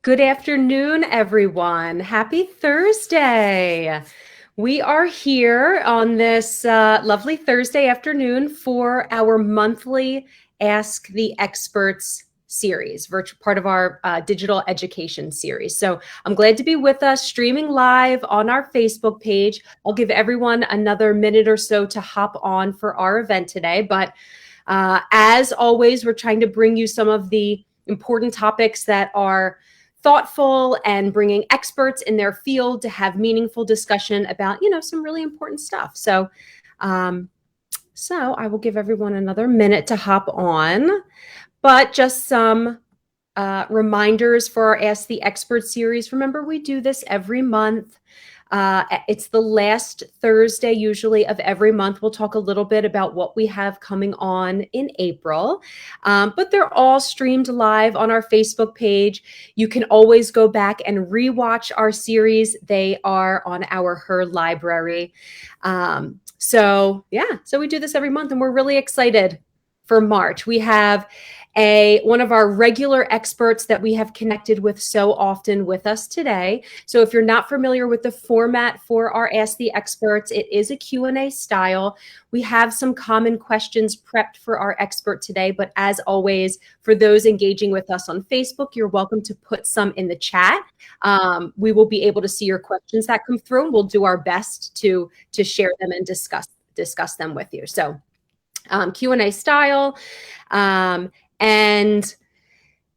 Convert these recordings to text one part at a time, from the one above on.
Good afternoon, everyone. Happy Thursday. We are here on this lovely Thursday afternoon for our monthly Ask the Experts series, virtual part of our digital education series. So I'm glad to be with us streaming live on our Facebook page. I'll give everyone another minute or so to hop on for our event today. But as always, we're trying to bring you some of the important topics that are thoughtful and bringing experts in their field to have meaningful discussion about, some really important stuff. So I will give everyone another minute to hop on, but just some reminders for our Ask the Expert series. Remember, we do this every month. It's the last Thursday, usually, of every month. We'll talk a little bit about what we have coming on in April, but they're all streamed live on our Facebook page. You can always go back and rewatch our series. They are on our Her Library. So we do this every month, and we're really excited for March. We have one of our regular experts that we have connected with so often with us today. So if you're not familiar with the format for our Ask the Experts, it is a Q&A style. We have some common questions prepped for our expert today, but as always, for those engaging with us on Facebook, you're welcome to put some in the chat. We will be able to see your questions that come through, and we'll do our best to share them and discuss them with you. So Q&A style. And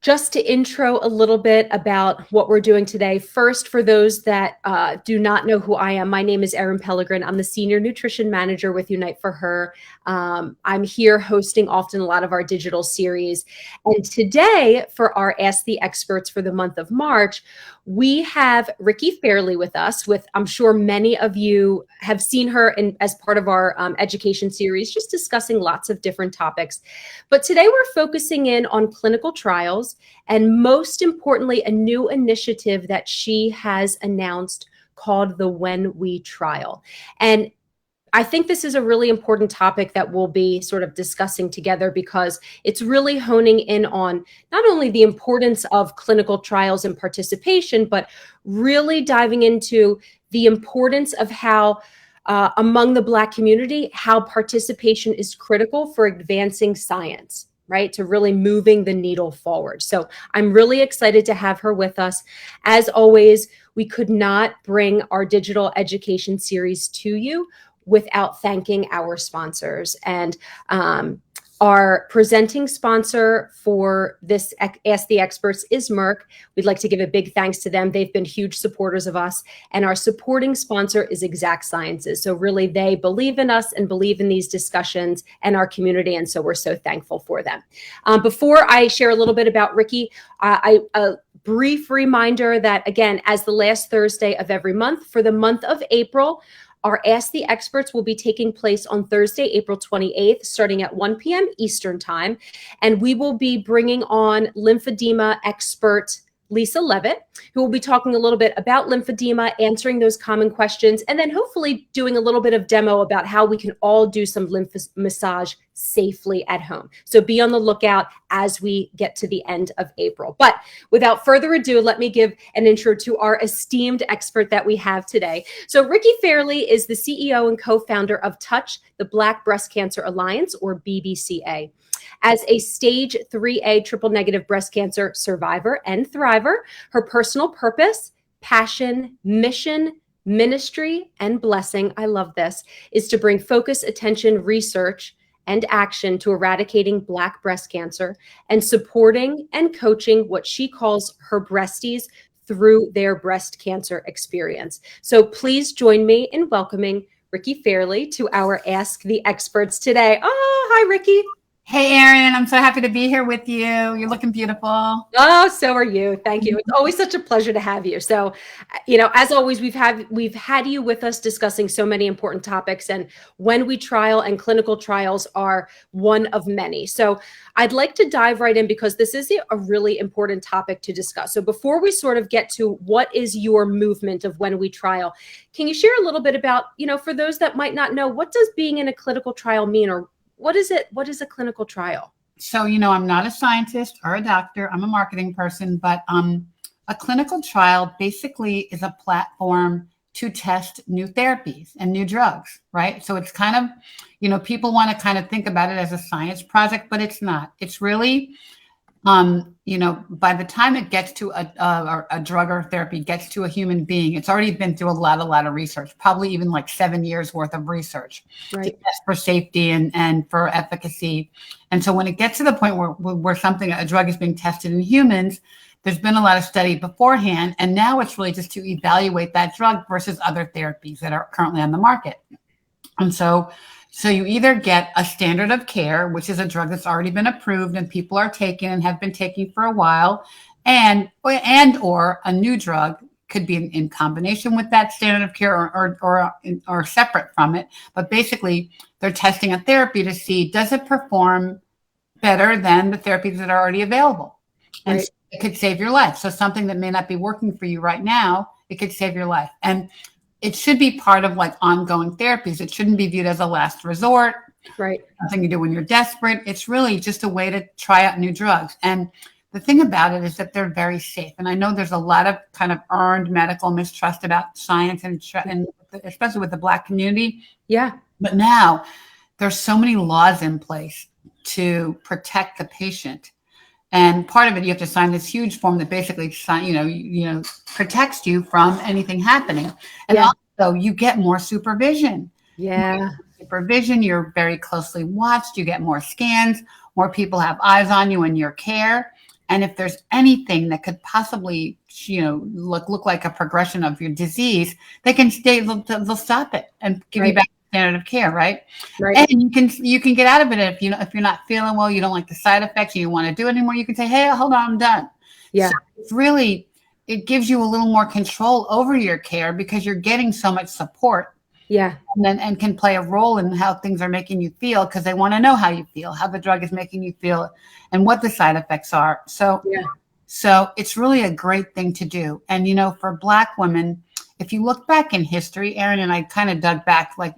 just to intro a little bit about what we're doing today. First, for those that do not know who I am, my name is Erin Pellegrin. I'm the Senior Nutrition Manager with Unite for Her. I'm here hosting often a lot of our digital series. And today, for our Ask the Experts for the month of March, we have Ricki Fairley with us. I'm sure many of you have seen her as part of our education series, just discussing lots of different topics. But today we're focusing in on clinical trials, and most importantly, a new initiative that she has announced called the When We Trial. And I think this is a really important topic that we'll be sort of discussing together, because it's really honing in on not only the importance of clinical trials and participation, but really diving into the importance of how among the Black community, how participation is critical for advancing science, right? To really moving the needle forward. So I'm really excited to have her with us. As always, we could not bring our digital education series to you without thanking our sponsors. And our presenting sponsor for this Ask the Experts is Merck. We'd like to give a big thanks to them. They've been huge supporters of us. And our supporting sponsor is Exact Sciences. So really, they believe in us and believe in these discussions and our community. And so we're so thankful for them. Before I share a little bit about Ricki, a brief reminder that, again, as the last Thursday of every month, for the month of April, our Ask the Experts will be taking place on Thursday, April 28th, starting at 1 p.m. Eastern Time. And we will be bringing on lymphedema expert Lisa Levitt, who will be talking a little bit about lymphedema, answering those common questions, and then hopefully doing a little bit of demo about how we can all do some lymph massage safely at home. So be on the lookout as we get to the end of April. But without further ado, let me give an intro to our esteemed expert that we have today. So Ricki Fairley is the CEO and co-founder of Touch, the Black Breast Cancer Alliance, or BBCA. As a stage 3A triple negative breast cancer survivor and thriver, her personal purpose, passion, mission, ministry, and blessing, I love this, is to bring focus, attention, research, and action to eradicating Black breast cancer and supporting and coaching what she calls her breasties through their breast cancer experience. So please join me in welcoming Ricki Fairley to our Ask the Experts today. Oh, hi, Ricki. Hey, Erin, I'm so happy to be here with you. You're looking beautiful. Oh, so are you. Thank you. It's always such a pleasure to have you. So, as always, we've had you with us discussing so many important topics, and When We Trial and clinical trials are one of many. So I'd like to dive right in, because this is a really important topic to discuss. So before we sort of get to what is your movement of When We Trial, can you share a little bit about, for those that might not know, what does being in a clinical trial mean, or what is it? What is a clinical trial? So, I'm not a scientist or a doctor. I'm a marketing person, but a clinical trial basically is a platform to test new therapies and new drugs, right? So it's kind of, people want to kind of think about it as a science project, but it's not. It's really, by the time it gets to a drug or therapy gets to a human being, it's already been through a lot of research, probably even like 7 years worth of research to test for safety and for efficacy. And so when it gets to the point where a drug is being tested in humans, there's been a lot of study beforehand, and now it's really just to evaluate that drug versus other therapies that are currently on the market. And so you either get a standard of care, which is a drug that's already been approved and people are taking and have been taking for a while, or a new drug could be in combination with that standard of care or separate from it. But basically, they're testing a therapy to see, does it perform better than the therapies that are already available? And so it could save your life. So something that may not be working for you right now, it could save your life. And it should be part of like ongoing therapies. It shouldn't be viewed as a last resort. Right. Something you do when you're desperate. It's really just a way to try out new drugs. And the thing about it is that they're very safe. And I know there's a lot of kind of earned medical mistrust about science and especially with the Black community. Yeah. But now there's so many laws in place to protect the patient. And part of it, you have to sign this huge form that basically, protects you from anything happening. And also, you get more supervision. Yeah. Supervision. You're very closely watched. You get more scans. More people have eyes on you in your care. And if there's anything that could possibly, look like a progression of your disease, they'll stop it and give you back standard of care, right? And you can get out of it if you're not feeling well, you don't like the side effects, and you want to do it anymore. You can say, "Hey, hold on, I'm done." Yeah. So it's really, it gives you a little more control over your care because you're getting so much support. Yeah. And can play a role in how things are making you feel because they want to know how you feel, how the drug is making you feel, and what the side effects are. So it's really a great thing to do. And for Black women, if you look back in history, Erin, and I kind of dug back like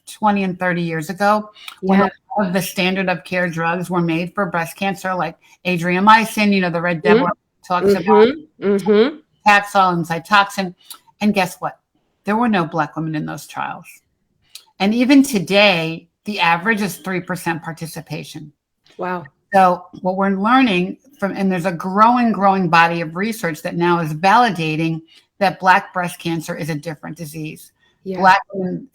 20 and 30 years ago, when a lot of the standard of care drugs were made for breast cancer, like adriamycin, the Red Devil talks about, Taxol and Cytoxan. And guess what? There were no Black women in those trials. And even today, the average is 3% participation. Wow. So what we're learning and there's a growing body of research that now is validating that Black breast cancer is a different disease. Yeah.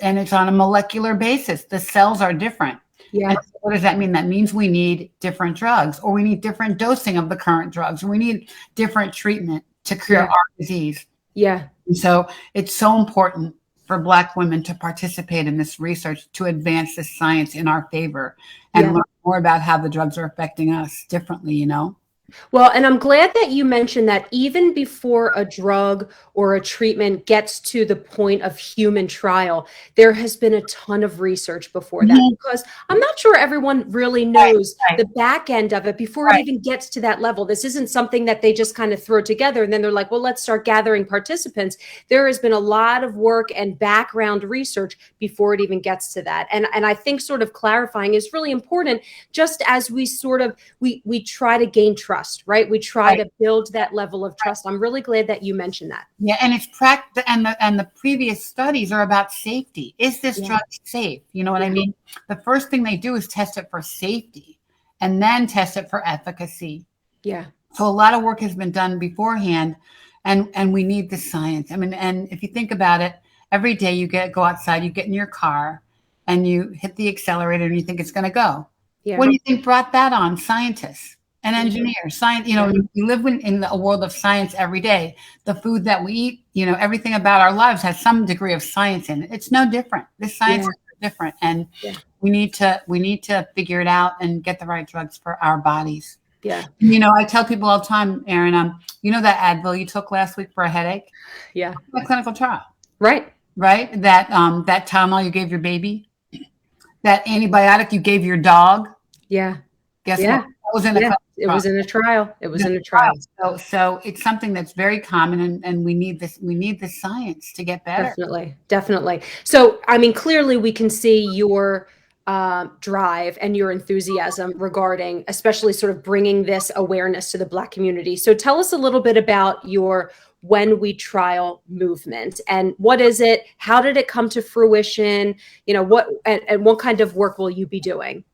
And it's on a molecular basis. The cells are different. Yeah. And what does that mean? That means we need different drugs, or we need different dosing of the current drugs, or we need different treatment to cure our disease. Yeah. And so it's so important for Black women to participate in this research to advance this science in our favor and learn more about how the drugs are affecting us differently, Well, and I'm glad that you mentioned that even before a drug or a treatment gets to the point of human trial, there has been a ton of research before that, because I'm not sure everyone really knows the back end of it before it even gets to that level. This isn't something that they just kind of throw together and then they're like, well, let's start gathering participants. There has been a lot of work and background research before it even gets to that. And I think sort of clarifying is really important, just as we sort of, we try to gain trust. Right? We try to build that level of trust. I'm really glad that you mentioned that. Yeah. And it's practice. And the previous studies are about safety. Is this drug safe? You know what I mean? The first thing they do is test it for safety and then test it for efficacy. Yeah. So a lot of work has been done beforehand, and we need the science. I mean, and if you think about it, every day you go outside, you get in your car and you hit the accelerator and you think it's going to go. Yeah. What do you think brought that on? Scientists and engineers. Science, we live in a world of science every day. The food that we eat, everything about our lives has some degree of science in it. It's no different. This science is different, and we need to figure it out and get the right drugs for our bodies. Yeah. I tell people all the time, Erin, that Advil you took last week for a headache? Yeah. A clinical trial. Right. Right. That Tylenol you gave your baby, that antibiotic you gave your dog. Yeah. Guess what? It was in a trial. It was in a trial. So it's something that's very common, and we need this. We need the science to get better. Definitely. So, I mean, clearly we can see your drive and your enthusiasm regarding, especially sort of bringing this awareness to the Black community. So tell us a little bit about your When We Trial movement, and what is it? How did it come to fruition? And what kind of work will you be doing?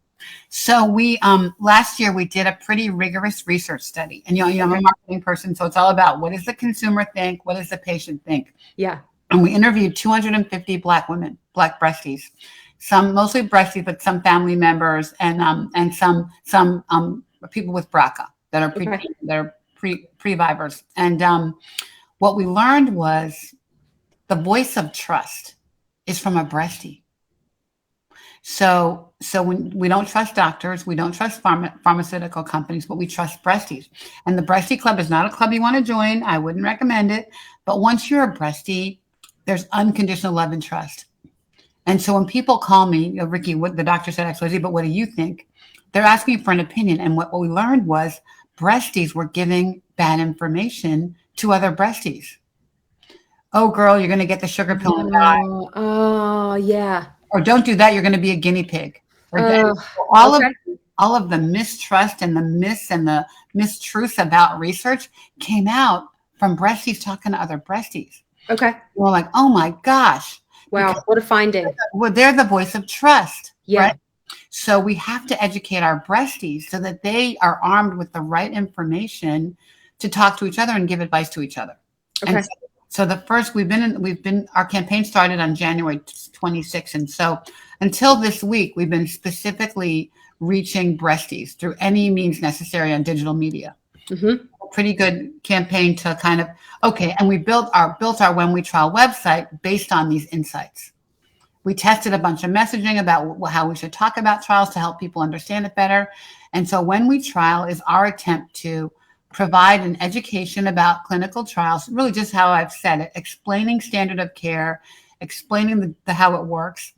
So we last year we did a pretty rigorous research study, and I'm a marketing person, so it's all about what does the consumer think, what does the patient think. Yeah. And we interviewed 250 Black women, Black breasties, some mostly breasties, but some family members, and some people with BRCA that are previvors. And what we learned was the voice of trust is from a breastie. So when we don't trust doctors, we don't trust pharmaceutical companies, but we trust breasties. And the Breastie Club is not a club you want to join. I wouldn't recommend it. But once you're a breastie, there's unconditional love and trust. And so when people call me, Ricki, what the doctor said XYZ, but what do you think? They're asking for an opinion. And what we learned was breasties were giving bad information to other breasties. Oh, girl, you're going to get the sugar pill and die. Oh, yeah. Or don't do that, you're going to be a guinea pig. All of the mistrust and the mistruths about research came out from breasties talking to other breasties. Okay. We're like, oh my gosh. Wow, what a finding. Well, they're the voice of trust. Yeah. Right? So we have to educate our breasties so that they are armed with the right information to talk to each other and give advice to each other. Okay. And so the first our campaign started on January 26th. And so until this week, we've been specifically reaching breasties through any means necessary on digital media. Mm-hmm. A pretty good campaign to kind of, and we built our When We Trial website based on these insights. We tested a bunch of messaging about how we should talk about trials to help people understand it better. And so When We Trial is our attempt to provide an education about clinical trials, really just how I've said it, explaining standard of care, explaining the how it works,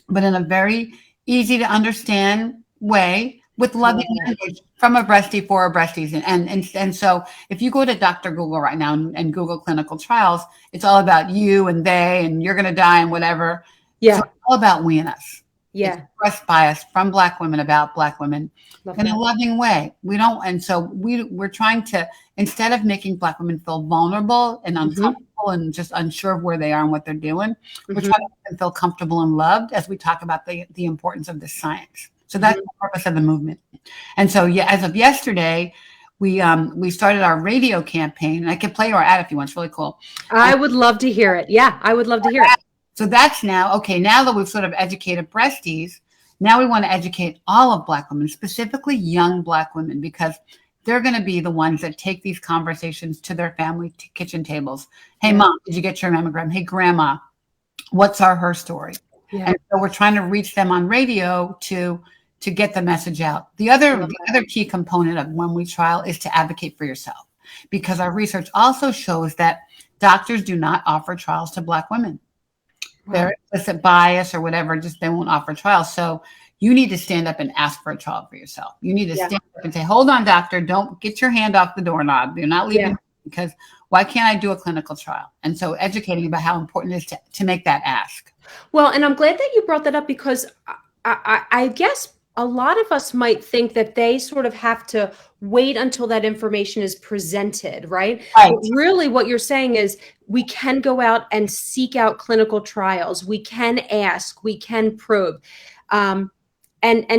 but in a very easy to understand way with loving language from a breastie for a breasties. And so if you go to Dr. Google right now and Google clinical trials, it's all about you and they and you're going to die and whatever. Yeah. So it's all about we and us. Yeah. It's trust bias from Black women about Black women in a loving way. And so we're trying to, instead of making Black women feel vulnerable and uncomfortable and just unsure of where they are and what they're doing, we're trying to make them feel comfortable and loved as we talk about the importance of this science. So that's the purpose of the movement. And so, as of yesterday, we started our radio campaign. And I can play your ad if you want. It's really cool. I would love to hear it. Yeah, I would love to hear it. So that's now that we've sort of educated breasties, now we want to educate all of Black women, specifically young Black women, because they're going to be the ones that take these conversations to their family kitchen tables. Hey, Mom, did you get your mammogram? Hey, Grandma, what's her story? Yeah. And so we're trying to reach them on radio to get the message out. The other key component of When We Trial is to advocate for yourself, because our research also shows that doctors do not offer trials to Black women. Their implicit bias or whatever, just they won't offer trials. So you need to stand up and ask for a trial for yourself. You need to stand up and say, hold on, doctor, don't get your hand off the doorknob. You're not leaving because why can't I do a clinical trial? And so educating about how important it is to make that ask. Well, and I'm glad that you brought that up, because I guess a lot of us might think that they sort of have to wait until that information is presented, right? But really what you're saying is we can go out and seek out clinical trials. We can ask, we can probe, and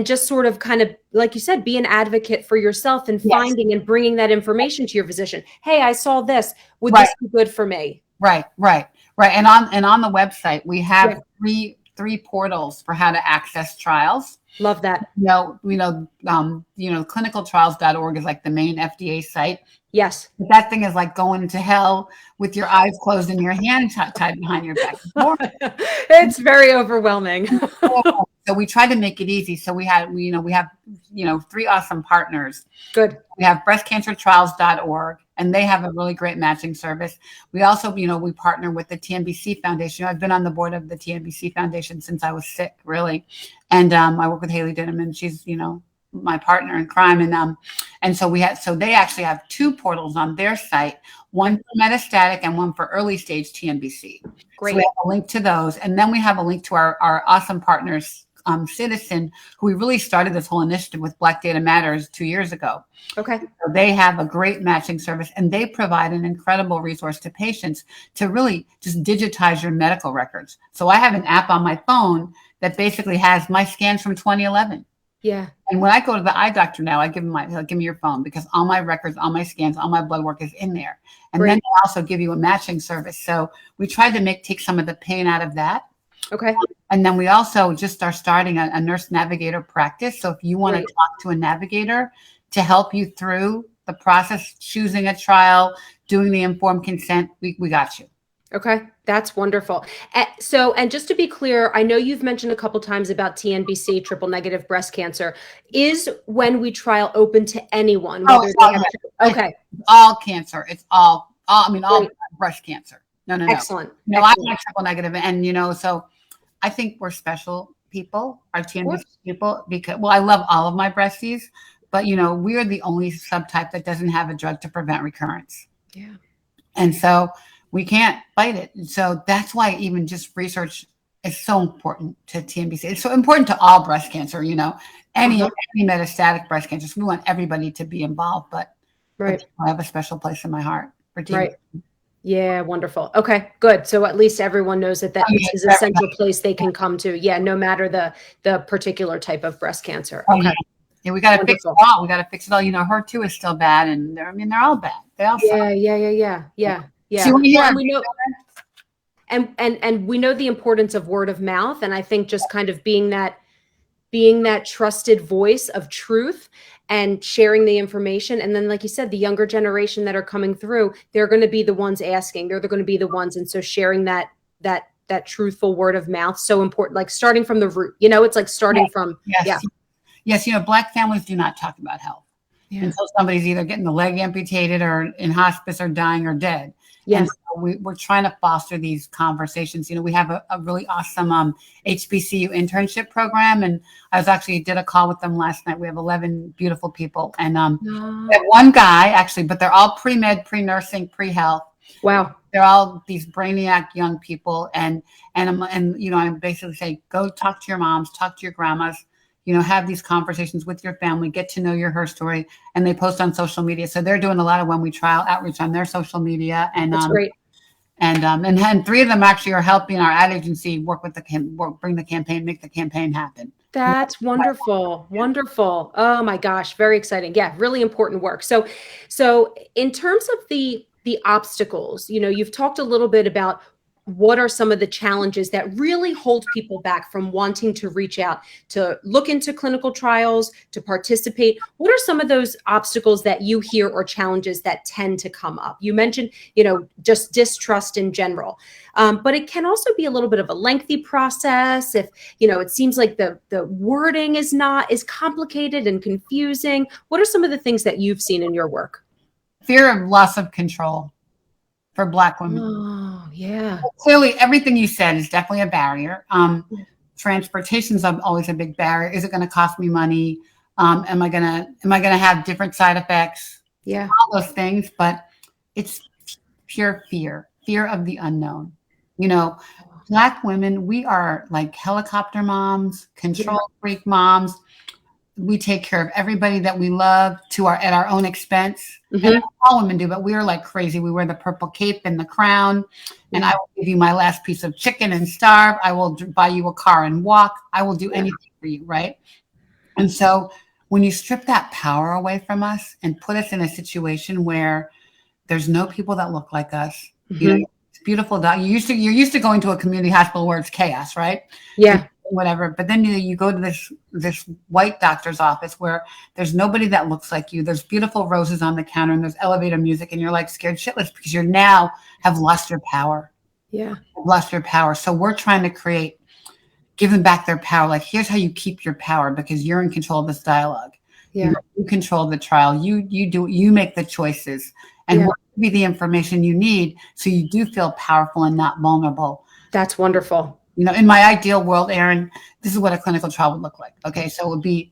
just sort of kind of, like you said, be an advocate for yourself and finding and bringing that information to your physician. Hey, I saw this. Would this be good for me? Right. And on the website, we have three portals for how to access trials. Love that. Clinicaltrials.org is like the main FDA site. Yes. But that thing is like going to hell with your eyes closed and your hand tied behind your back. It's very overwhelming. So we tried to make it easy. So we have three awesome partners. Good. We have breastcancertrials.org, and they have a really great matching service. We also, we partner with the TNBC Foundation. I've been on the board of the TNBC Foundation since I was sick, really. And I work with Haley Denham, and she's, my partner in crime. And so they actually have two portals on their site, one for metastatic and one for early stage TNBC. Great. So we have a link to those. And then we have a link to our awesome partners citizen who we really started this whole initiative with Black Data Matters 2 years ago. Okay. So they have a great matching service, and they provide an incredible resource to patients to really just digitize your medical records. So I have an app on my phone that basically has my scans from 2011. Yeah. And when I go to the eye doctor now, I give him give me your phone, because all my records, all my scans, all my blood work is in there. And Great. then they also give you a matching service. So we tried to take some of the pain out of that. Okay. And then we also just are starting a nurse navigator practice. So if you want to talk to a navigator to help you through the process, choosing a trial, doing the informed consent, we got you. Okay, that's wonderful. So, and just to be clear, I know you've mentioned a couple times about TNBC, triple negative breast cancer. Is When We Trial open to anyone? Whether they have, okay, it's all cancer. It's all breast cancer. No. Excellent. No, Excellent. I'm not triple negative, and so I think we're special people, our TNBC people, because I love all of my breasties, but we are the only subtype that doesn't have a drug to prevent recurrence. Yeah, and so we can't fight it. And so that's why even just research is so important to TNBC. It's so important to all breast cancer, any metastatic breast cancer. So we want everybody to be involved, but I have a special place in my heart for TNBC. Right. Yeah, wonderful. Okay, good. So at least everyone knows that this is a central place they can come to. Yeah, no matter the particular type of breast cancer. Okay. Yeah, we got to fix it all. We got to fix it all. HER2 is still bad, and they're all bad. They all suck. Yeah. So we know, and we know the importance of word of mouth, and I think just kind of being that trusted voice of truth and sharing the information. And then, like you said, the younger generation that are coming through, they're going to be the ones asking. They're going to be the ones, and so sharing that truthful word of mouth, so important. Like starting from the root. It's like starting from Yes, Black families do not talk about health until somebody's either getting the leg amputated or in hospice or dying or dead. Yes. And so we're trying to foster these conversations. We have a really awesome HBCU internship program, and I did a call with them last night. We have 11 beautiful people, and we have one guy actually, but they're all pre-med, pre-nursing, pre-health. Wow. They're all these brainiac young people, and I basically say, go talk to your moms, talk to your grandmas. Have these conversations with your family, get to know her story, and they post on social media. So they're doing a lot of When We Trial outreach on their social media, and that's great. And 3 of them actually are helping our ad agency work with bring the campaign, make the campaign happen. That's wonderful. Wonderful. Oh my gosh, very exciting. Yeah, really important work. So in terms of the obstacles, you've talked a little bit about what are some of the challenges that really hold people back from wanting to reach out, to look into clinical trials, to participate? What are some of those obstacles that you hear or challenges that tend to come up? You mentioned, just distrust in general, but it can also be a little bit of a lengthy process. If, it seems like the wording is complicated and confusing. What are some of the things that you've seen in your work? Fear of loss of control for Black women. Oh, yeah. Well, clearly, everything you said is definitely a barrier. Transportation is always a big barrier. Is it going to cost me money? Am I gonna have different side effects? Yeah, all those things. But it's pure fear of the unknown. Black women, we are like helicopter moms, control freak moms. We take care of everybody that we love at our own expense. And all women do, but we are like crazy. We wear the purple cape and the crown, and I will give you my last piece of chicken and starve. I will buy you a car and walk. I will do anything for you, right? And so when you strip that power away from us and put us in a situation where there's no people that look like us, it's beautiful. You're used to going to a community hospital where it's chaos, right? Yeah. Whatever. But then you go to this white doctor's office where there's nobody that looks like you. There's beautiful roses on the counter and there's elevator music, and you're like scared shitless because you now have lost your power. Yeah. Lost your power. So we're trying to give them back their power. Like, here's how you keep your power, because you're in control of this dialogue. Yeah. You control the trial. You make the choices, and we'll give you the information you need so you do feel powerful and not vulnerable. That's wonderful. In my ideal world, Erin, this is what a clinical trial would look like. Okay, so it would be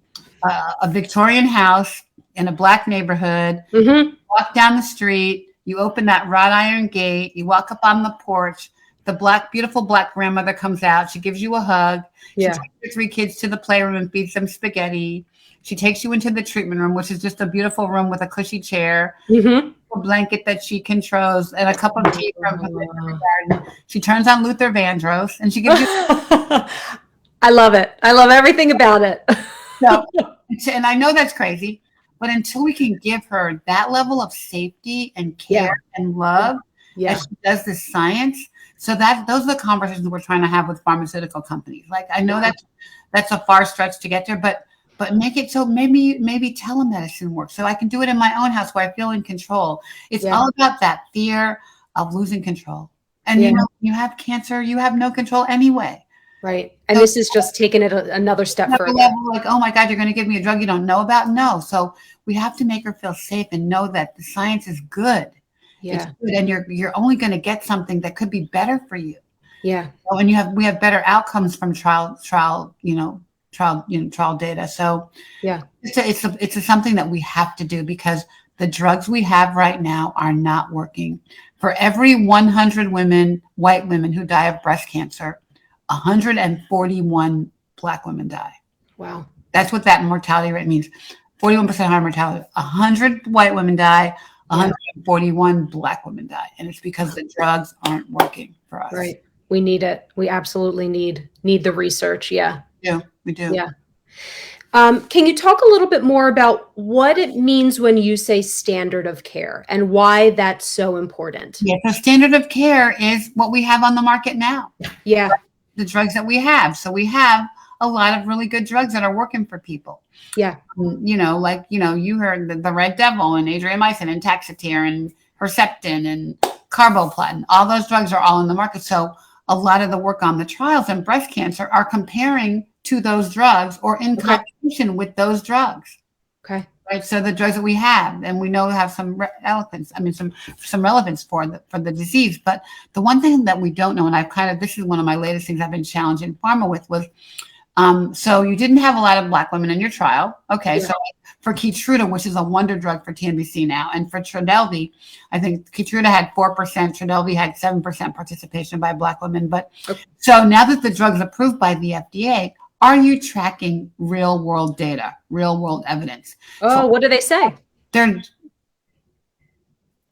a Victorian house in a Black neighborhood. Walk down the street, you open that wrought iron gate, you walk up on the porch. the beautiful black grandmother comes out. She gives you a hug. She Yeah. takes your 3 kids to the playroom and feeds them spaghetti. She takes you into the treatment room, which is just a beautiful room with a cushy chair, Mm-hmm. a blanket that she controls, and a cup of tea from the Oh. garden. She turns on Luther Vandross, and she gives you. I love it. I love everything about it. So, and I know that's crazy, but until we can give her that level of safety and care Yeah. and love, Yeah. as she does this science, so that those are the conversations we're trying to have with pharmaceutical companies. Like, I know that's a far stretch to get there, but make it so maybe telemedicine works, so I can do it in my own house where I feel in control. It's all about that fear of losing control. And you know, you have cancer, you have no control anyway. Right. And this is just taking it another step further. Level, like, oh my God, you're going to give me a drug you don't know about? No. So we have to make her feel safe and know that the science is good. Yeah. It's good, and you're only going to get something that could be better for you. Yeah. So, and we have better outcomes from trial data. So yeah, it's something that we have to do, because the drugs we have right now are not working. For every 100 women, white women, who die of breast cancer, 141 Black women die. Wow. That's what that mortality rate means. 41% higher mortality. 100 white women die, 141 Black women die. And it's because the drugs aren't working for us. Right. We need it. We absolutely need the research. Yeah. Yeah, we do. Yeah. Can you talk a little bit more about what it means when you say standard of care and why that's so important? Yeah, so standard of care is what we have on the market now. Yeah. The drugs that we have. So we have a lot of really good drugs that are working for people. Yeah. You know, like, you heard the Red Devil and adriamycin and Taxotere and Herceptin and carboplatin. All those drugs are all in the market. So a lot of the work on the trials in breast cancer are comparing to those drugs or in combination with those drugs. Okay. Right. So the drugs that we have, and we know have some relevance. I mean, some relevance for the disease. But the one thing that we don't know, and this is one of my latest things I've been challenging pharma with, was so you didn't have a lot of Black women in your trial. Okay. Yeah. So for Keytruda, which is a wonder drug for TNBC now, and for Trodelvy, I think Keytruda had 4%, Trodelvy had 7% participation by Black women. But so now that the drug's approved by the FDA, are you tracking real world data, real world evidence? Oh, so what do they say? They're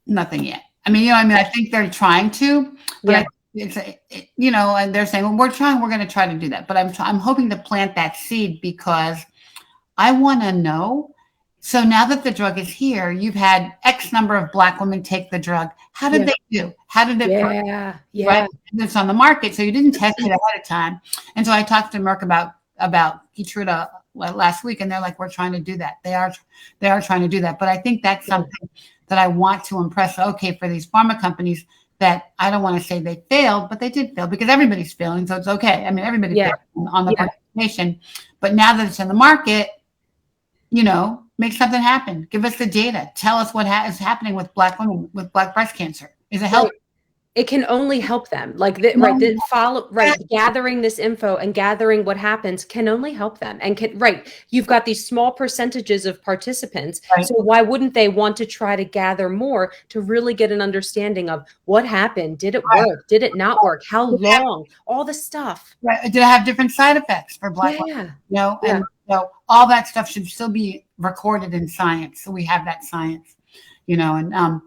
nothing yet. I mean, I think they're trying to, but and they're saying, well, we're going to try to do that. But I'm hoping to plant that seed, because I want to know. So now that the drug is here, you've had X number of Black women take the drug. How did they do? How did it work? Right? It's on the market, so you didn't test it ahead of time. And so I talked to Merck about Keytruda last week, and they're like, we're trying to do that. They are trying to do that. But I think that's something that I want to impress. Okay, for these pharma companies, that I don't want to say they failed, but they did fail, because everybody's failing, so it's okay. I mean, everybody failed on the participation. But now that it's in the market, make something happen. Give us the data. Tell us what is happening with Black women with Black breast cancer. Is it helping? It can only help them. Like gathering this info and gathering what happens can only help them. And you've got these small percentages of participants. Right. So why wouldn't they want to try to gather more to really get an understanding of what happened? Did it work? Did it not work? How long? All the stuff. Right. Did it have different side effects for Black women? And all that stuff should still be recorded in science. So we have that science, and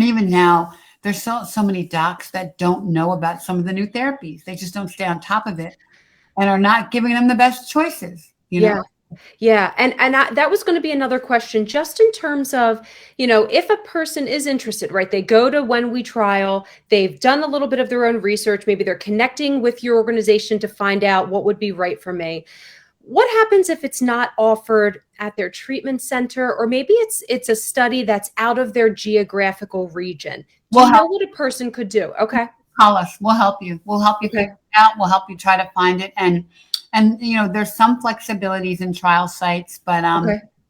even now, there's so many docs that don't know about some of the new therapies. They just don't stay on top of it and are not giving them the best choices. Yeah. And that was going to be another question, just in terms of, if a person is interested, right? They go to When We Trial, they've done a little bit of their own research. Maybe they're connecting with your organization to find out what would be right for me. What happens if it's not offered at their treatment center, or maybe it's a study that's out of their geographical region? Do you know what a person could do? Okay. Call us. We'll help you. We'll help you figure it out. We'll help you try to find it. And there's some flexibilities in trial sites, but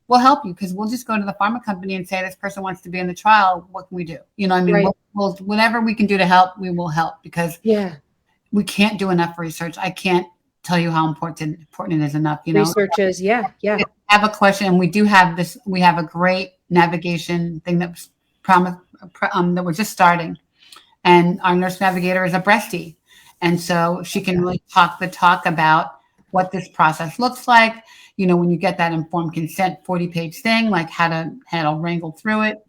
we'll help you, because we'll just go to the pharma company and say, this person wants to be in the trial. What can we do? We'll whatever we can do to help, we will help, because we can't do enough research. I can't tell you how important it is enough. Research is, I have a question, and we do have this. We have a great navigation thing that was promised that we're just starting, and our nurse navigator is a breastie. And so she can really talk the talk about what this process looks like. You know, when you get that informed consent 40-page thing, like how to wrangle through it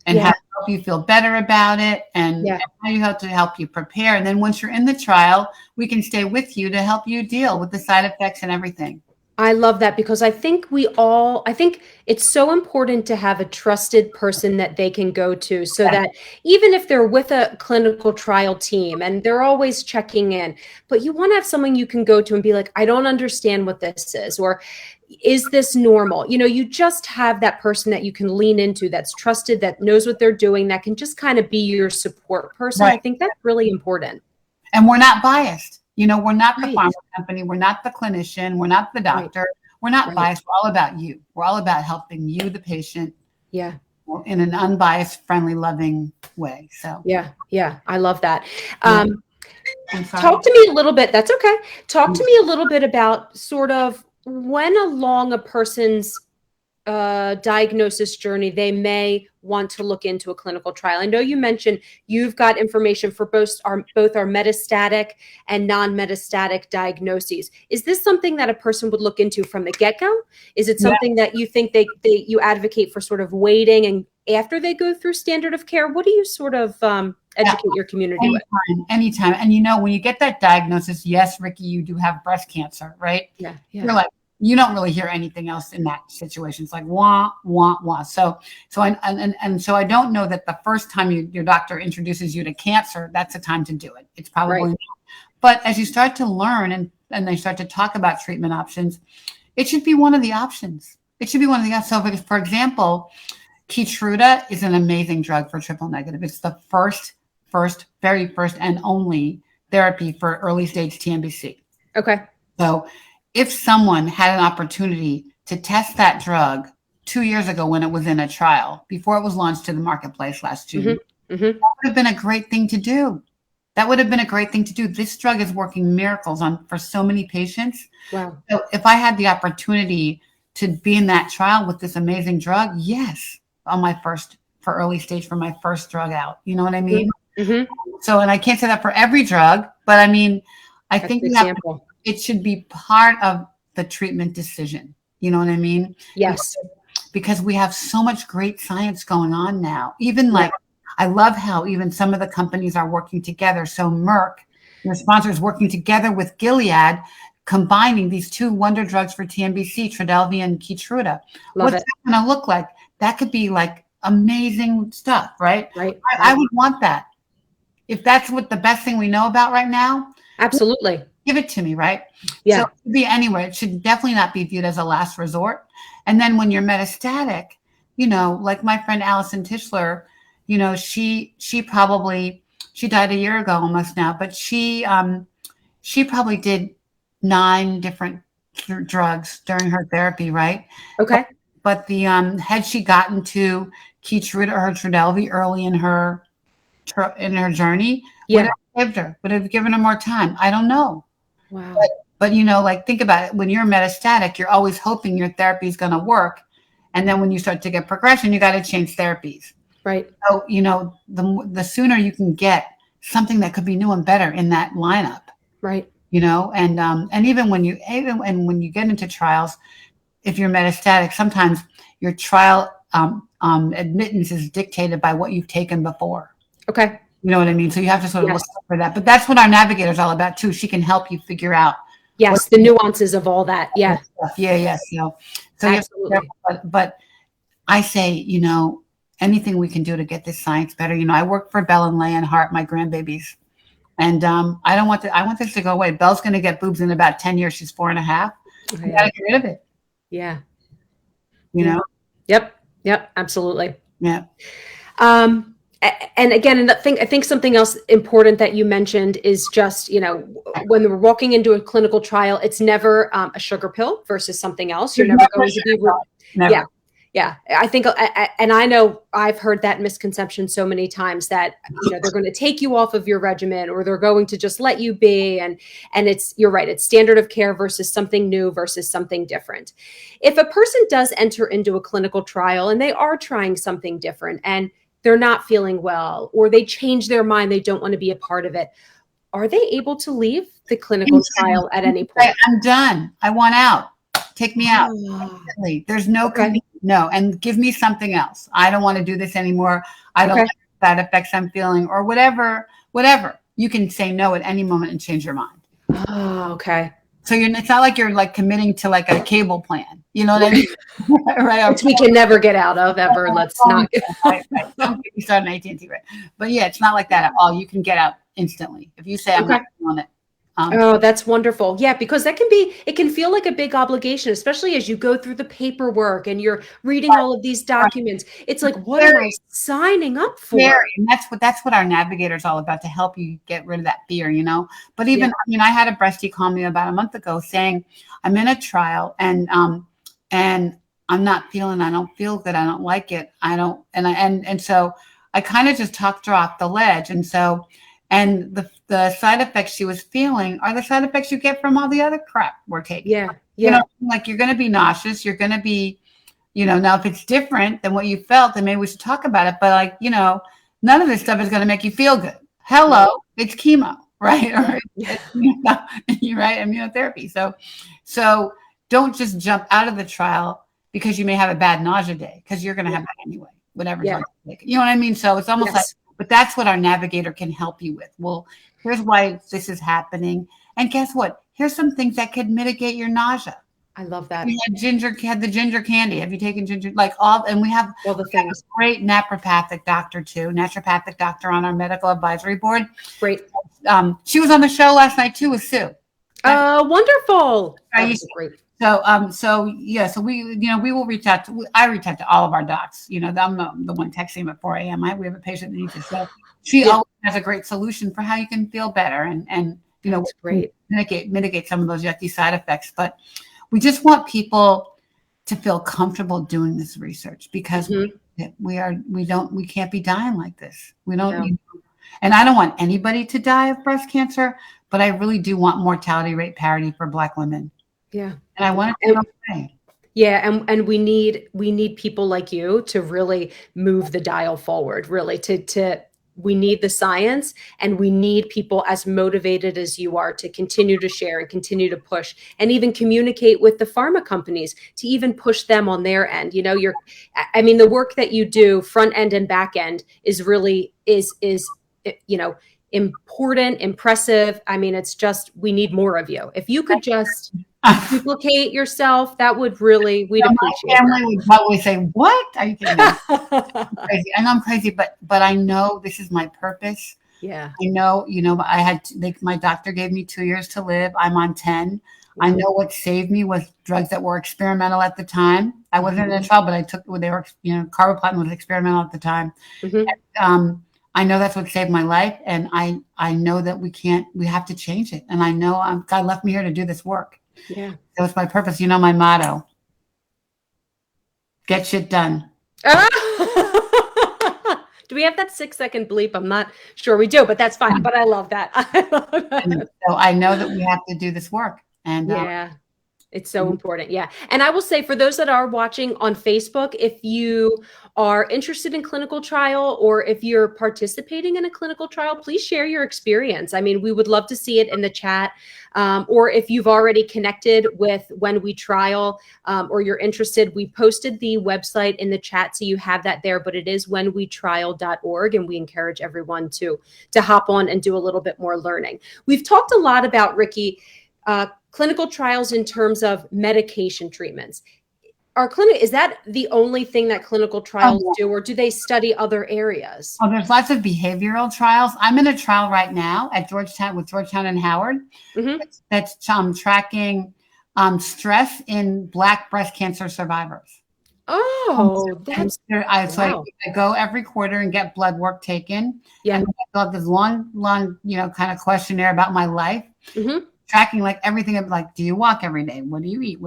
and how to help you feel better about it and how you have to help you prepare. And then once you're in the trial, we can stay with you to help you deal with the side effects and everything. I love that because I think it's so important to have a trusted person that they can go to so that even if they're with a clinical trial team and they're always checking in, but you want to have someone you can go to and be like, I don't understand what this is, or is this normal? You know, you just have that person that you can lean into that's trusted, that knows what they're doing, that can just kind of be your support person. I think that's really important. And we're not biased. You know, we're not the pharma company. We're not the clinician. We're not the doctor. We're not biased. We're all about you. We're all about helping you, the patient. Yeah. In an unbiased, friendly, loving way. So. Yeah. I love that. Talk to me a little bit. That's okay. Talk to me a little bit about sort of when along a person's diagnosis journey, they may want to look into a clinical trial. I know you mentioned you've got information for both our metastatic and non-metastatic diagnoses. Is this something that a person would look into from the get-go? Is it something that you think you advocate for sort of waiting and after they go through standard of care? What do you sort of educate your community with? Anytime. And you know, when you get that diagnosis, yes, Ricki, you do have breast cancer, right? Yeah. You're like, you don't really hear anything else in that situation. It's like wah, wah, wah. So I don't know that the first time your doctor introduces you to cancer, that's the time to do it. It's probably not. But as you start to learn and they start to talk about treatment options, it should be one of the options. It should be one of the options. So for example, Keytruda is an amazing drug for triple negative. It's the very first and only therapy for early stage TNBC. Okay. So if someone had an opportunity to test that drug 2 years ago when it was in a trial, before it was launched to the marketplace last June, that would have been a great thing to do. That would have been a great thing to do. This drug is working miracles for so many patients. Wow. So if I had the opportunity to be in that trial with this amazing drug, yes, for early stage, for my first drug out. You know what I mean? So, and I can't say that for every drug, but I mean, I think it should be part of the treatment decision. You know what I mean? Yes. Because we have so much great science going on now. Even I love how even some of the companies are working together. So Merck, your sponsor, is working together with Gilead, combining these two wonder drugs for TNBC, Trodelvy and Keytruda. What's that going to look like? That could be like amazing stuff, right? I would want that. If that's what the best thing we know about right now, absolutely. Give it to me, right? Yeah. So it could be anywhere. It should definitely not be viewed as a last resort. And then when you're metastatic, you know, like my friend Allison Tischler, you know, she died a year ago almost now, but she probably did 9 different drugs during her therapy, right? Okay. But the had she gotten to Keytruda or Trodelvy early in her journey, would have saved her, would have given her more time. I don't know. Wow. But you know, like think about it. When you're metastatic, you're always hoping your therapy is going to work, and then when you start to get progression, you got to change therapies. Right. So you know, the sooner you can get something that could be new and better in that lineup. Right. You know, and even when you get into trials, if you're metastatic, sometimes your trial admittance is dictated by what you've taken before. Okay. You know what I mean? So you have to sort of look for that. But that's what our navigator is all about too. She can help you figure out. Yes, the nuances of all that. Yeah. Yeah. So absolutely. But I say, you know, anything we can do to get this science better. You know, I work for Belle and Leigh and Hart, my grandbabies. And I want this to go away. Belle's going to get boobs in about 10 years. She's 4.5. You got to get rid of it. Yeah. You know? Yep. Absolutely. Yeah. And again, I think something else important that you mentioned is just, you know, when we're walking into a clinical trial, it's never a sugar pill versus something else. You're never going to be. Never. Yeah. I think, and I know I've heard that misconception so many times that, you know, they're going to take you off of your regimen or they're going to just let you be. And you're right. It's standard of care versus something new versus something different. If a person does enter into a clinical trial and they are trying something different and they're not feeling well, or they change their mind, they don't want to be a part of it, are they able to leave the clinical trial at any point? I'm done. I want out. Take me out. Oh, There's no okay. no, and give me something else. I don't want to do this anymore. I don't Okay. like the side effects I'm feeling, or whatever. Whatever. You can say no at any moment and change your mind. Oh, okay. So it's not like you're like committing to like a cable plan. You know what I mean? Right. Which we can never get out of ever. Let's not. Right. Don't get me started on AT&T, right? But yeah, it's not like that at all. You can get out instantly if you say I'm not on it. Oh, that's wonderful. Yeah, because it can feel like a big obligation, especially as you go through the paperwork and you're reading all of these documents. It's like, what am I signing up for? And that's what our navigator is all about, to help you get rid of that fear, But even, I had a breastie call me about a month ago saying, I'm in a trial and I'm not feeling, I don't feel good. I don't like it. And so I kind of just talked her off the ledge. And so, and the side effects she was feeling are the side effects you get from all the other crap we're taking. Yeah. Yeah. Like you're going to be nauseous. You're going to be, now if it's different than what you felt, then maybe we should talk about it. But like, none of this stuff is going to make you feel good. Hello, it's chemo, right? Or you're right, immunotherapy. So don't just jump out of the trial because you may have a bad nausea day, because you're going to have that anyway, whatever's on the ticket. You know what I mean? So it's almost like, but that's what our navigator can help you with. Well, here's why this is happening. And guess what? Here's some things that could mitigate your nausea. I love that. We had the ginger candy. Have you taken ginger? And we have all the things. A great naturopathic doctor on our medical advisory board. Great. She was on the show last night too with Sue. Wonderful. Great. So we will reach out to, I reach out to all of our docs. I'm the one texting them at 4 a.m. We have a patient that needs it. So she always has a great solution for how you can feel better and that's great. mitigate some of those yucky side effects. But we just want people to feel comfortable doing this research, because we can't be dying like this. We don't, and I don't want anybody to die of breast cancer, but I really do want mortality rate parity for Black women. Yeah. And I want it to go away. Yeah. And we need people like you to really move the dial forward, really we need the science, and we need people as motivated as you are to continue to share and continue to push, and even communicate with the pharma companies to even push them on their end. The work that you do front end and back end is really important, impressive. It's just, we need more of you. If you could just duplicate yourself, that would really, we'd appreciate my family would probably say, what are you kidding me? I'm crazy. I know I'm crazy, but I know this is my purpose. Yeah. I know, my doctor gave me 2 years to live. I'm on 10. I know what saved me was drugs that were experimental at the time. I wasn't in a trial, but I took what they were, carboplatin was experimental at the time. And, I know that's what saved my life. And I know that we have to change it. And I know God left me here to do this work. Yeah. That was my purpose. My motto: get shit done. Do we have that 6-second bleep? I'm not sure we do, but that's fine. But I love that. So I know that we have to do this work. And it's so important. Yeah. And I will say, for those that are watching on Facebook, if you are interested in clinical trial, or if you're participating in a clinical trial, please share your experience. We would love to see it in the chat. Or if you've already connected with When We Trial, or you're interested, we posted the website in the chat, so you have that there, but it is whenwetrial.org. And we encourage everyone to hop on and do a little bit more learning. We've talked a lot about, Ricki, clinical trials in terms of medication treatments. Is that the only thing that clinical trials do, or do they study other areas? Oh, there's lots of behavioral trials. I'm in a trial right now at Georgetown and Howard. That's tracking stress in Black breast cancer survivors. Oh, that's I go every quarter and get blood work taken. Yeah. And I fill out this long, kind of questionnaire about my life. Tracking like everything of like, do you walk every day? What do you eat?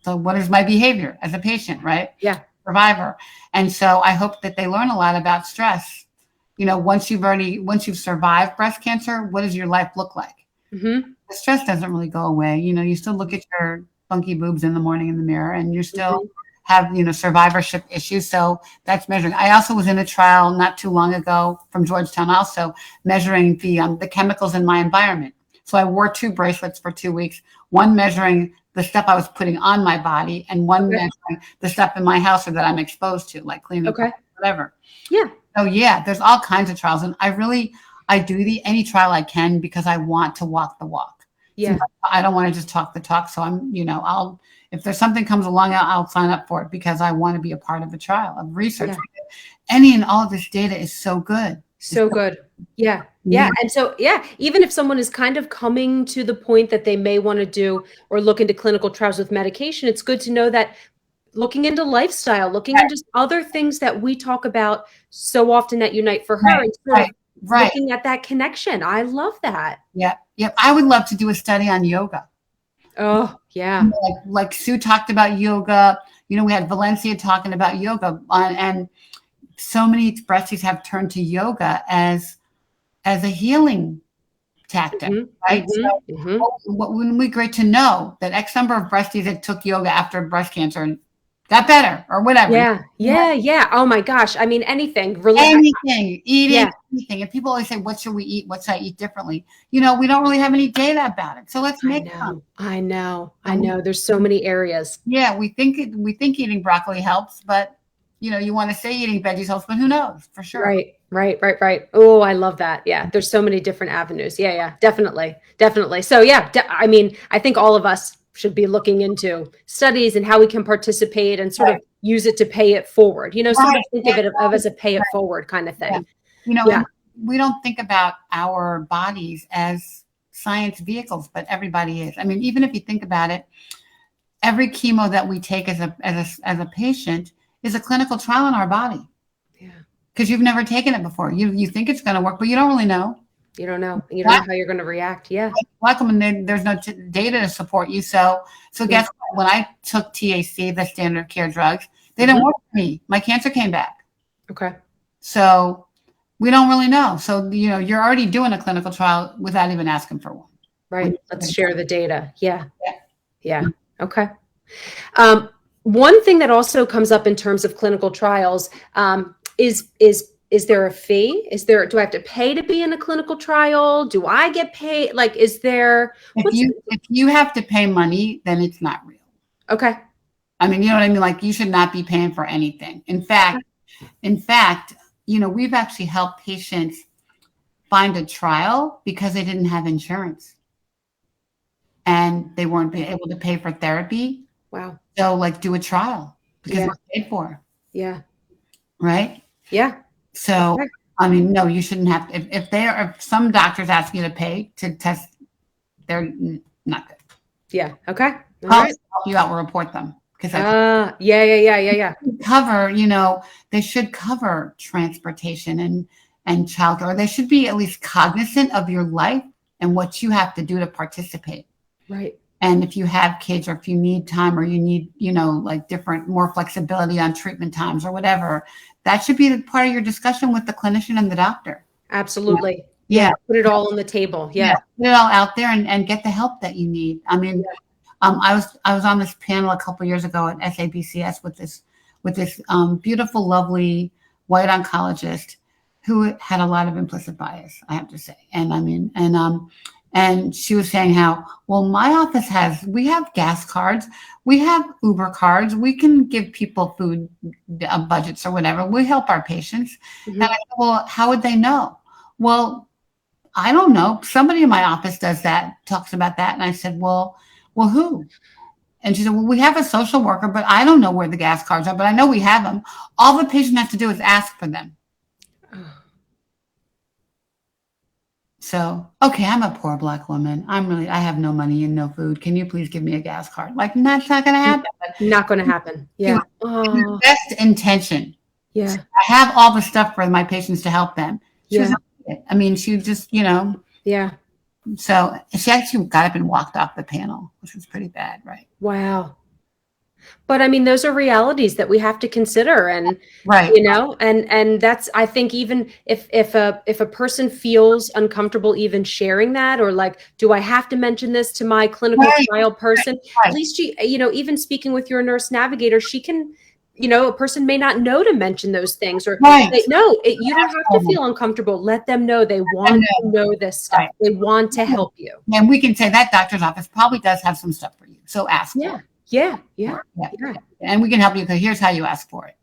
So what is my behavior as a patient, right? Yeah. Survivor. And so I hope that they learn a lot about stress. Once you've survived breast cancer, what does your life look like? The stress doesn't really go away. You still look at your funky boobs in the morning in the mirror, and you're still have, survivorship issues. So that's measuring. I also was in a trial not too long ago from Georgetown, also measuring the chemicals in my environment. So I wore 2 bracelets for 2 weeks, one measuring the stuff I was putting on my body and one measuring the stuff in my house or that I'm exposed to, like cleaning, whatever. Yeah. So yeah, there's all kinds of trials. And I do any trial I can because I want to walk the walk. Yeah. I don't want to just talk the talk. So if there's something comes along, I'll sign up for it because I want to be a part of a trial of research. Yeah. Any and all of this data is so good. So good. Yeah. Yeah. And so, yeah, even if someone is kind of coming to the point that they may want to do or look into clinical trials with medication, it's good to know that looking into lifestyle, looking into other things that we talk about so often at Unite for Her, and sort of looking at that connection. I love that. Yeah. Yep. I would love to do a study on yoga. Oh, yeah. Like Sue talked about yoga. We had Valencia talking about yoga, and so many breasties have turned to yoga as a healing tactic, right? So wouldn't it be great to know that X number of breasties that took yoga after breast cancer and got better or whatever? Yeah. Oh my gosh. I mean, anything. Eating anything. And people always say, what should we eat? What should I eat differently? We don't really have any data about it. So let's make some. I know. There's so many areas. Yeah, we think eating broccoli helps, but you want to say eating veggies helps, but who knows for sure. Right. Oh, I love that. Yeah. There's so many different avenues. Yeah. Definitely. So yeah, I mean, I think all of us should be looking into studies and how we can participate and sort of use it to pay it forward, sort of think of it as a pay it forward kind of thing. We don't think about our bodies as science vehicles, but everybody is. I mean, even if you think about it, every chemo that we take as a patient is a clinical trial in our body. Yeah. Because you've never taken it before. You think it's going to work, but you don't really know. You don't know. You don't know how you're going to react. Yeah. Welcome, and there's no data to support you. So guess what? When I took THC, the standard care drugs, they didn't work for me. My cancer came back. Okay. So we don't really know. So, you're already doing a clinical trial without even asking for one. Right. Let's share the data. Yeah. Okay. One thing that also comes up in terms of clinical trials is there a fee? Do I have to pay to be in a clinical trial? Do I get paid? Like, is there? If you have to pay money, then it's not real. Okay. I mean, you know what I mean? Like, you should not be paying for anything. In fact, we've actually helped patients find a trial because they didn't have insurance and they weren't able to pay for therapy. Wow. So do a trial because we're paid for. Yeah. Right? Yeah. So, I mean, no, you shouldn't have to. If some doctors ask you to pay to test, they're not good. Yeah. Okay. I'll help you out. We'll report them. Yeah. Cover, they should cover transportation and childcare. They should be at least cognizant of your life and what you have to do to participate. Right. And if you have kids or if you need time or you need, more flexibility on treatment times or whatever, that should be part of your discussion with the clinician and the doctor. Absolutely. Yeah. Put it all on the table. Yeah. Put it all out there and get the help that you need. I mean, I was on this panel a couple of years ago at SABCS with this beautiful, lovely white oncologist who had a lot of implicit bias, I have to say. And I mean, and she was saying how, well, my office we have gas cards, we have Uber cards, we can give people food budgets or whatever. We help our patients. Mm-hmm. And I said, well, how would they know? Well, I don't know. Somebody in my office does that, talks about that. And I said, well, who? And she said, well, we have a social worker, but I don't know where the gas cards are, but I know we have them. All the patient has to do is ask for them. So, okay, I'm a poor Black woman. I have no money and no food. Can you please give me a gas card? Like, that's not going to happen. Not going to happen. Yeah. The best intention. Yeah. I have all the stuff for my patients to help them. She just, Yeah. So she actually got up and walked off the panel, which was pretty bad, right? Wow. But I mean, those are realities that we have to consider, and Right. and that's, I think, even if a person feels uncomfortable even sharing that, or like, do I have to mention this to my clinical Right. trial person? At Right. least she, even speaking with your nurse navigator, she can, a person may not know to mention those things, or Right. no, you don't have to Absolutely. feel uncomfortable. Let them know they And want to know this stuff. right. They want to help you. And we can say that doctor's office probably does have some stuff for you. So ask for Yeah, it. yeah, yeah, Yeah. yeah. And we can help you because here's how you ask for it.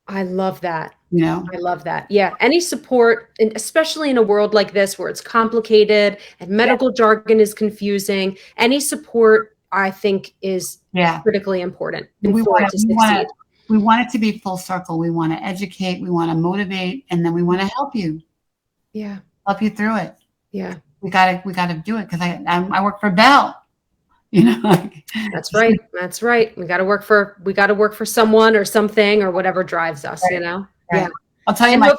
I love that. You know? I love that. Yeah. Any support, and especially in a world like this where it's complicated and Yeah. medical jargon is confusing, any support, I think, is Yeah. critically important We for want it to, to succeed. we want it to be full circle. We want to educate, we want to motivate, and then we want to Yeah. help you through it. Yeah. We gotta do it because I work for Bell. Like, That's right. That's right. We got to work for someone or something or whatever drives us, right, Yeah. right. I'll tell you And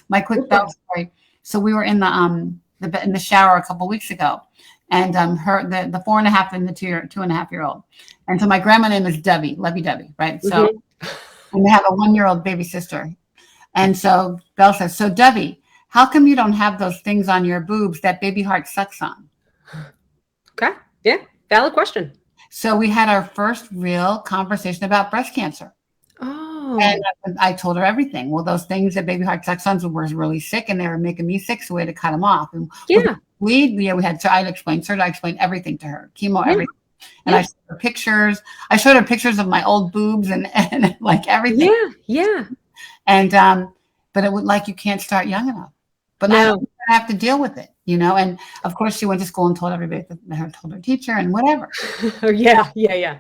my quick Bell story. So we were in the shower a couple weeks ago, and the 4.5 and the 2.5-year-old, and so my grandma name is Lovey Debbie, right? So Mhm. and they have a 1-year-old baby sister, and so Belle says, "So Debbie, how come you don't have those things on your boobs that baby heart sucks on?" Okay. Yeah. Valid question. So we had our first real conversation about breast cancer. Oh, And I told her everything. Well, those things that baby heart sucks on were really sick, and they were making me sick, so we had to cut them off. And with yeah. bleed, we had. So I explained everything to her, chemo, Yeah. everything. And Yeah. I showed her pictures. I showed her pictures of my old boobs and like everything. Yeah. Yeah. And but it would, like, you can't start young enough. But I No. have to deal with it, And of course, she went to school and told everybody, told her teacher, and whatever. Yeah. Yeah. Yeah.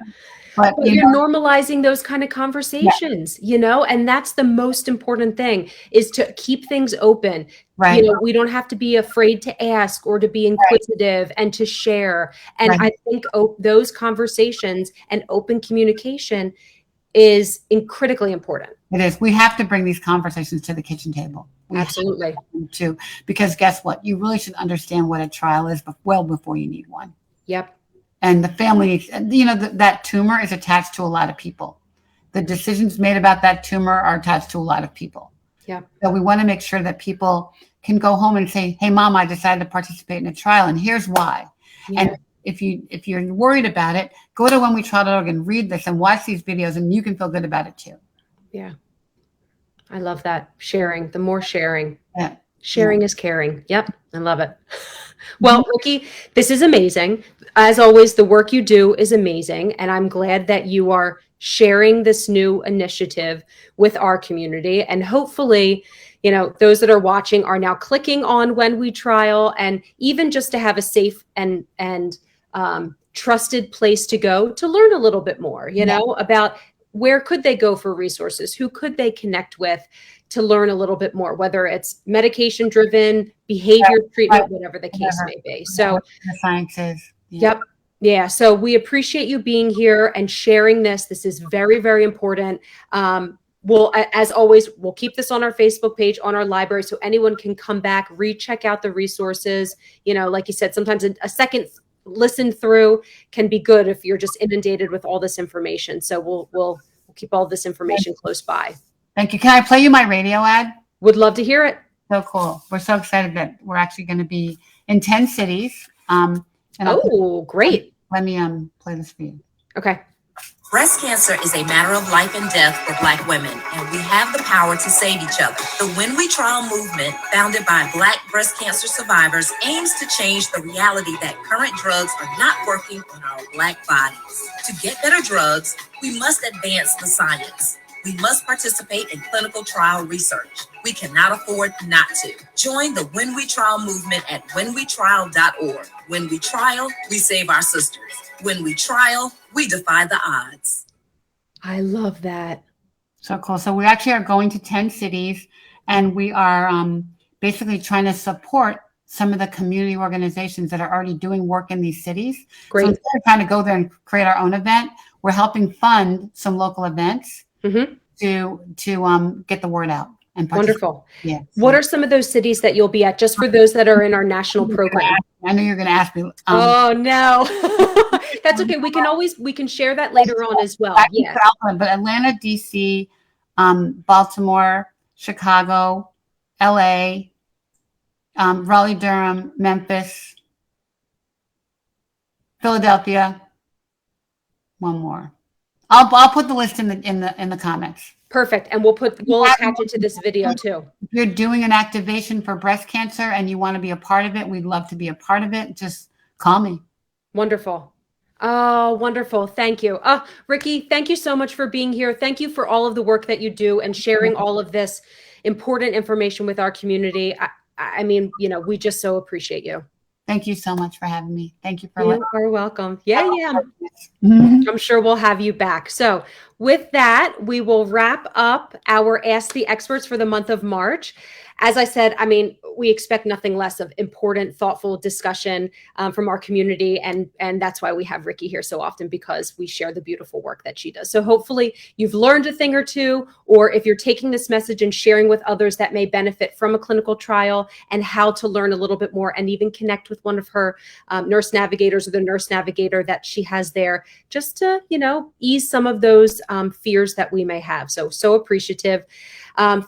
But But you're normalizing those kind of yeah, conversations, and that's the most important thing, is to keep things open. right, We don't have to be afraid to ask or to be right, inquisitive and to share. And right. I think those conversations and open communication is critically important. It is. We have to bring these conversations to the kitchen table. We have Absolutely. to, because guess what? You really should understand what a trial is well before you need one. Yep. And the family needs, that tumor is attached to a lot of people. The decisions made about that tumor are attached to a lot of people. Yep. So we want to make sure that people can go home and say, "Hey, Mom, I decided to participate in a trial, and here's why." Yeah. And if you're worried about it, go to whenwetrial.org and read this and watch these videos, and you can feel good about it too. Yeah. I love that. Sharing. The more sharing. Yeah. Sharing is caring. Yep. I love it. Well, Ricki, this is amazing. As always, the work you do is amazing. And I'm glad that you are sharing this new initiative with our community. And hopefully, those that are watching are now clicking on When We Trial, and even just to have a safe and trusted place to go to learn a little bit more, about where could they go for resources, who could they connect with to learn a little bit more, whether it's medication driven, behavior treatment, whatever the case may be. So the science is. Yep. Yeah. So we appreciate you being here and sharing this. This is very, very important. As always, we'll keep this on our Facebook page, on our library, so anyone can come back, recheck out the resources. Like you said, sometimes a second listen through can be good if you're just inundated with all this information. So we'll keep all this information close by. Thank you. Can I play you my radio ad? Would love to hear it. So cool. We're so excited that we're actually going to be in 10 cities. Great. Let me play this for you. Okay. Breast cancer is a matter of life and death for Black women, and we have the power to save each other. The When We Trial movement, founded by Black breast cancer survivors, aims to change the reality that current drugs are not working on our Black bodies. To get better drugs, we must advance the science. We must participate in clinical trial research. We cannot afford not to. Join the When We Trial movement at whenwetrial.org. When we trial, we save our sisters. When we trial, we defy the odds. I love that. So cool. So we actually are going to 10 cities, and we are basically trying to support some of the community organizations that are already doing work in these cities. Great. So instead of trying to go there and create our own event, we're helping fund some local events to get the word out and participate. Wonderful. Yeah. What are some of those cities that you'll be at, just for those that are in our national program? I know you're going to ask me. Oh, no. That's okay. We can share that later on as well. Yeah. But Atlanta, DC, Baltimore, Chicago, LA, Raleigh, Durham, Memphis, Philadelphia. One more. I'll put the list in the comments. Perfect. And we'll attach it to this video too. If you're doing an activation for breast cancer and you want to be a part of it, we'd love to be a part of it. Just call me. Wonderful. Oh, wonderful. Thank you. Ricki, thank you so much for being here. Thank you for all of the work that you do and sharing all of this important information with our community. I mean, we just so appreciate you. Thank you so much for having me. Thank you for You are welcome. Yeah. Mm-hmm. I'm sure we'll have you back. So with that, we will wrap up our Ask the Experts for the month of March. As I said, I mean, we expect nothing less of important, thoughtful discussion from our community. And that's why we have Ricki here so often, because we share the beautiful work that she does. So hopefully you've learned a thing or two, or if you're taking this message and sharing with others that may benefit from a clinical trial and how to learn a little bit more and even connect with one of her nurse navigators or the nurse navigator that she has there, just to, ease some of those fears that we may have. So appreciative.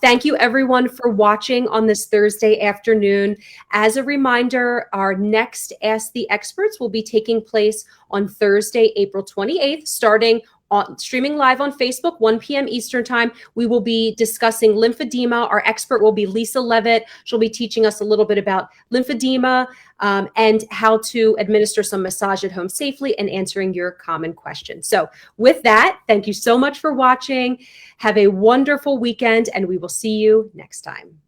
Thank you everyone for watching on this Thursday afternoon. As a reminder, our next Ask the Experts will be taking place on Thursday, April 28th, streaming live on Facebook, 1 p.m. Eastern time. We will be discussing lymphedema. Our expert will be Lisa Levitt. She'll be teaching us a little bit about lymphedema and how to administer some massage at home safely and answering your common questions. So with that, thank you so much for watching. Have a wonderful weekend, and we will see you next time.